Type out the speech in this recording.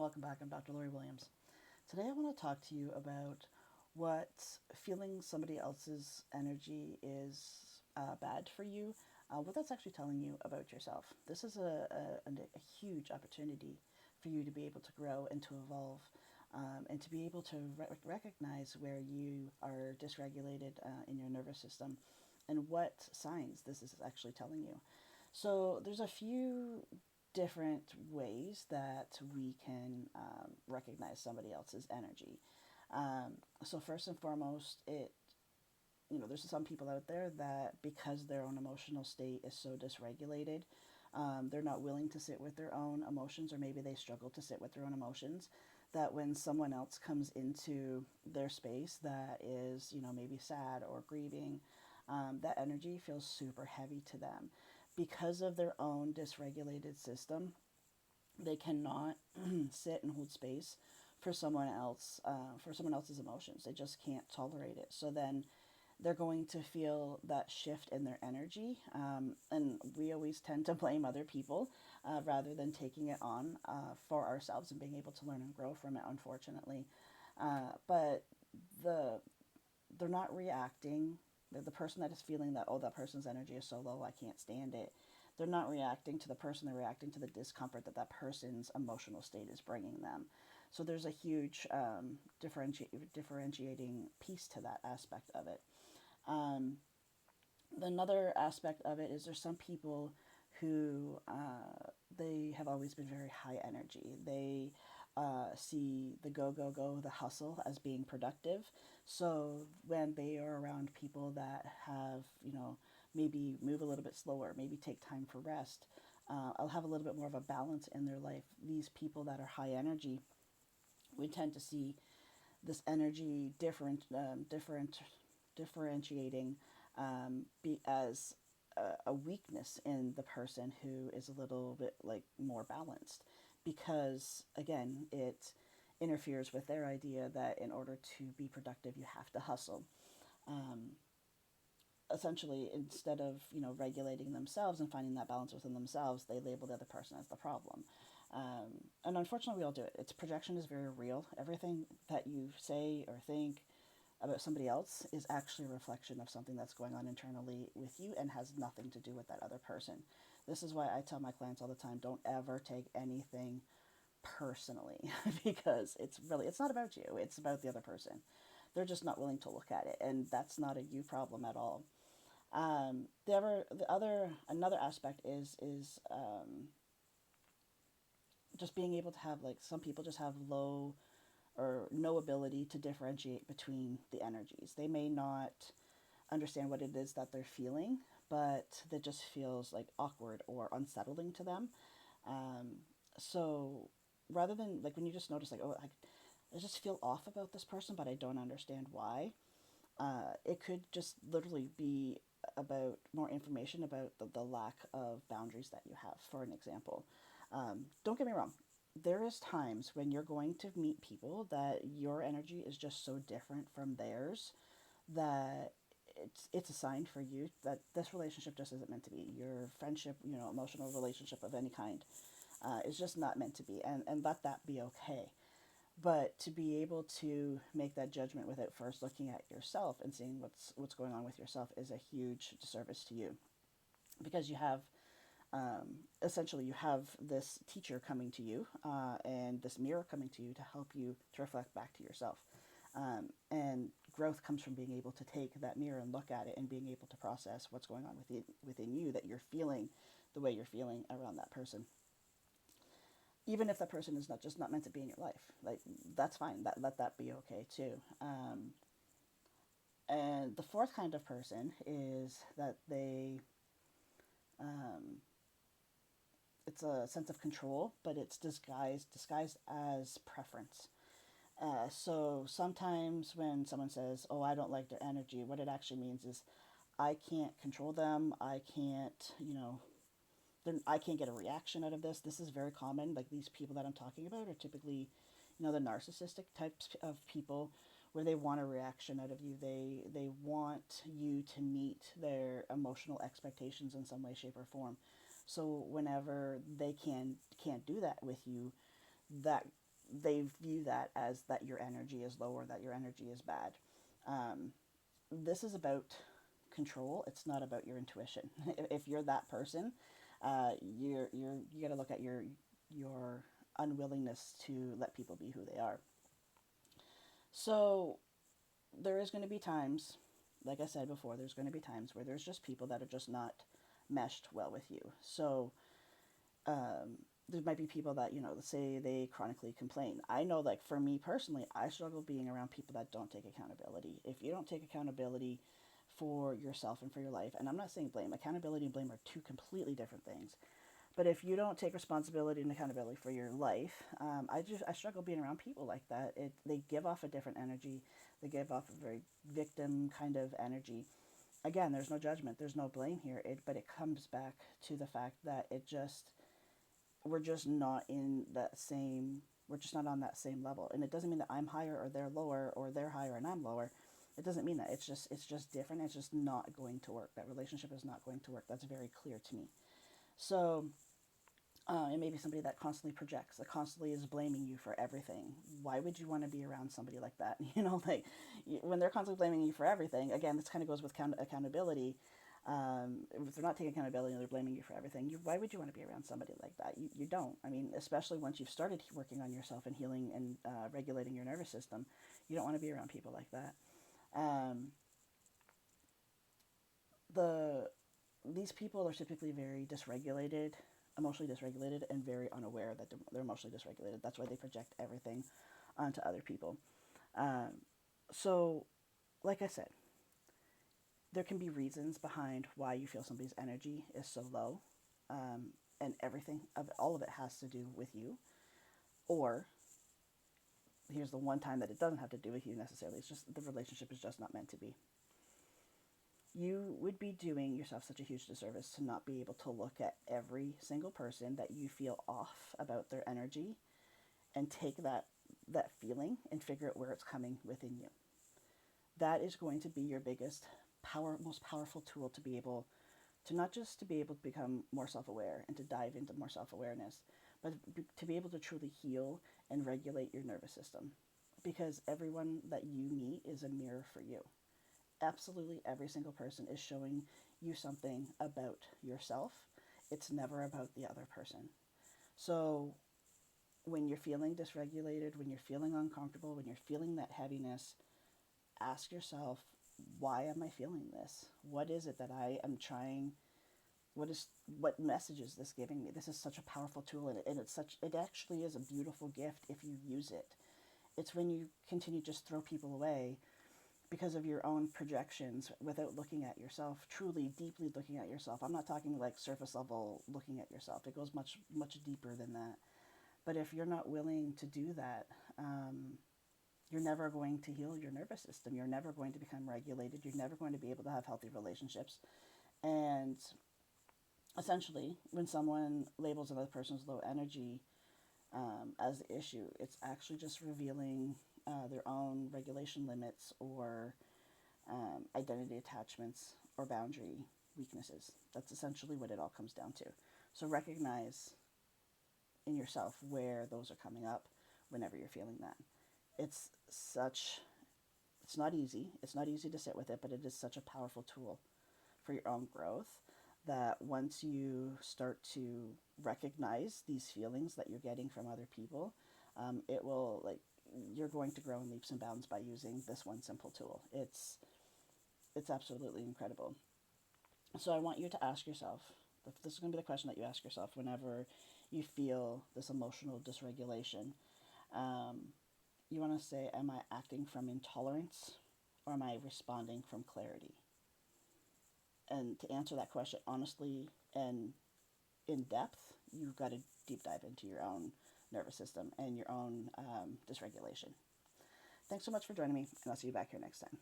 welcome back. I'm Dr. Lori Williams. Today I want to talk to you about what feeling somebody else's energy is bad for you, what that's actually telling you about yourself. This is a huge opportunity for you to be able to grow and to evolve, and to be able to recognize where you are dysregulated in your nervous system and what signs this is actually telling you. So there's a few different ways that we can recognize somebody else's energy. So first and foremost, there's some people out there that because their own emotional state is so dysregulated, they're not willing to sit with their own emotions, or maybe they struggle to sit with their own emotions. That when someone else comes into their space that is, maybe sad or grieving, that energy feels super heavy to them because of their own dysregulated system. They cannot sit and hold space for someone else, for someone else's emotions. They just can't tolerate it. So then they're going to feel that shift in their energy. And we always tend to blame other people rather than taking it on for ourselves and being able to learn and grow from it, unfortunately. But the they're not reacting. The person that is feeling that, oh, that person's energy is so low, I can't stand it. They're not reacting to the person, they're reacting to the discomfort that that person's emotional state is bringing them. So there's a huge differentiating piece to that aspect of it. Um, Another aspect of it is there's some people who they have always been very high energy. They see the go, go, go, the hustle as being productive. So when they are around people that have, maybe move a little bit slower, maybe take time for rest, I'll have a little bit more of a balance in their life. These people that are high energy, we tend to see this energy differentiating be as a weakness in the person who is a little bit like more balanced, because again it interferes with their idea that in order to be productive you have to hustle. um, Essentially, instead of regulating themselves and finding that balance within themselves, they label the other person as the problem. And unfortunately we all do it. It's projection is very real. Everything that you say or think about somebody else is actually a reflection of something that's going on internally with you and has nothing to do with that other person. This is why I tell my clients all the time, don't ever take anything personally because it's not about you, it's about the other person. They're just not willing to look at it, and that's not a you problem at all. Another aspect is just being able to have, like, some people just have low or no ability to differentiate between the energies. They may not understand what it is that they're feeling, but that just feels like awkward or unsettling to them. Um, so rather than, like, when you just notice, like, oh, I just feel off about this person, but I don't understand why, it could just literally be about more information about the lack of boundaries that you have. For an example, don't get me wrong, there is times when you're going to meet people that your energy is just so different from theirs that it's a sign for you that this relationship just isn't meant to be. Your friendship, emotional relationship of any kind, is just not meant to be, and let that be okay. But to be able to make that judgment without first looking at yourself and seeing what's going on with yourself is a huge disservice to you, because you have, essentially, you have this teacher coming to you, and this mirror coming to you to help you to reflect back to yourself. And growth comes from being able to take that mirror and look at it and being able to process what's going on within you, that you're feeling the way you're feeling around that person. Even if that person is not meant to be in your life, like, that's fine. Let that be okay too. And the fourth kind of person is that um, it's a sense of control, but it's disguised as preference. So sometimes when someone says, "Oh, I don't like their energy," what it actually means is, I can't control them. I can't, I can't get a reaction out of this. This is very common. Like, these people that I'm talking about are typically, the narcissistic types of people, where they want a reaction out of you. They want you to meet their emotional expectations in some way, shape, or form. So whenever they can't do that with you, that they view that as that your energy is low or that your energy is bad. Um, this is about control. It's not about your intuition. If you're that person, you got to look at your unwillingness to let people be who they are. So there is going to be times, like I said before, there's going to be times where there's just people that are just not meshed well with you. So there might be people that, let's say they chronically complain. I know, like, for me personally, I struggle being around people that don't take accountability. If you don't take accountability for yourself and for your life, and I'm not saying blame, accountability and blame are two completely different things. But if you don't take responsibility and accountability for your life, I struggle being around people like that. They give off a different energy. They give off a very victim kind of energy. Again, there's no judgment. There's no blame here. But it comes back to the fact that we're just not in that same. We're just not on that same level. And it doesn't mean that I'm higher or they're lower or they're higher and I'm lower. It doesn't mean that. It's just different. It's just not going to work. That relationship is not going to work. That's very clear to me. So it may be somebody that constantly projects, that constantly is blaming you for everything. Why would you want to be around somebody like that? Like, when they're constantly blaming you for everything, again, this kind of goes with accountability. If they're not taking accountability and they're blaming you for everything, why would you want to be around somebody like that? You don't. I mean, especially once you've started working on yourself and healing and regulating your nervous system, you don't want to be around people like that. Um, the These people are typically very dysregulated, emotionally dysregulated, and very unaware that they're emotionally dysregulated. That's why they project everything onto other people. Um, so, like I said, there can be reasons behind why you feel somebody's energy is so low, and everything of all of it has to do with you. Or here's the one time that it doesn't have to do with you necessarily. It's just the relationship is just not meant to be. You would be doing yourself such a huge disservice to not be able to look at every single person that you feel off about their energy and take that feeling and figure out where it's coming within you. That is going to be your most powerful tool to be able to not just to be able to become more self-aware and to dive into more self-awareness, but to be able to truly heal and regulate your nervous system. Because everyone that you meet is a mirror for you. Absolutely every single person is showing you something about yourself. It's never about the other person. So when you're feeling dysregulated, when you're feeling uncomfortable, when you're feeling that heaviness, ask yourself, why am I feeling this? What is it that I am trying? What message is this giving me? This is such a powerful tool, and it actually is a beautiful gift if you use it. It's when you continue to just throw people away because of your own projections without looking at yourself, truly deeply looking at yourself. I'm not talking like surface level looking at yourself. It goes much, much deeper than that. But if you're not willing to do that, you're never going to heal your nervous system. You're never going to become regulated. You're never going to be able to have healthy relationships. And essentially, when someone labels another person's low energy as the issue, it's actually just revealing their own regulation limits or identity attachments or boundary weaknesses. That's essentially what it all comes down to. So recognize in yourself where those are coming up whenever you're feeling that. It's such, it's not easy. It's not easy to sit with it, but it is such a powerful tool for your own growth that once you start to recognize these feelings that you're getting from other people, it will, like, you're going to grow in leaps and bounds by using this one simple tool. It's absolutely incredible. So I want you to ask yourself, this is going to be the question that you ask yourself whenever you feel this emotional dysregulation. You want to say, am I acting from intolerance or am I responding from clarity? And to answer that question honestly and in depth, you've got to deep dive into your own nervous system and your own dysregulation. Thanks so much for joining me, and I'll see you back here next time.